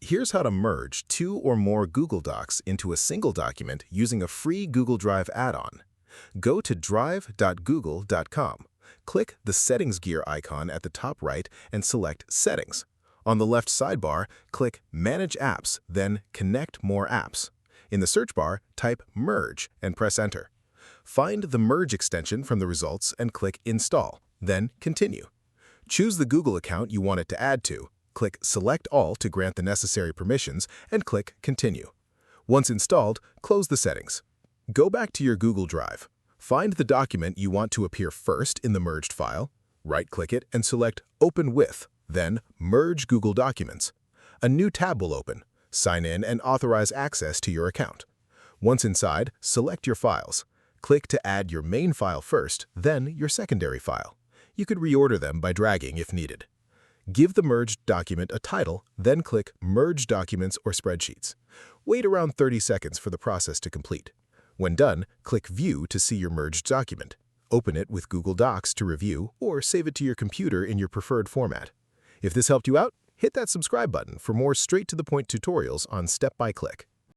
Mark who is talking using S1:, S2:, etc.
S1: Here's how to merge two or more Google Docs into a single document using a free Google Drive add-on. Go to drive.google.com. Click the Settings gear icon at the top right and select Settings. On the left sidebar, click Manage Apps, then Connect More Apps. In the search bar, type Merge and press Enter. Find the Merge extension from the results and click Install, then Continue. Choose the Google account you want it to add to. Click Select All to grant the necessary permissions and click Continue. Once installed, close the settings. Go back to your Google Drive. Find the document you want to appear first in the merged file, right-click it and select Open With, then Merge Google Documents. A new tab will open. Sign in and authorize access to your account. Once inside, select your files. Click to add your main file first, then your secondary file. You could reorder them by dragging if needed. Give the merged document a title, then click Merge Documents or Spreadsheets. Wait around 30 seconds for the process to complete. When done, click View to see your merged document. Open it with Google Docs to review or save it to your computer in your preferred format. If this helped you out, hit that subscribe button for more straight-to-the-point tutorials on Step by Click.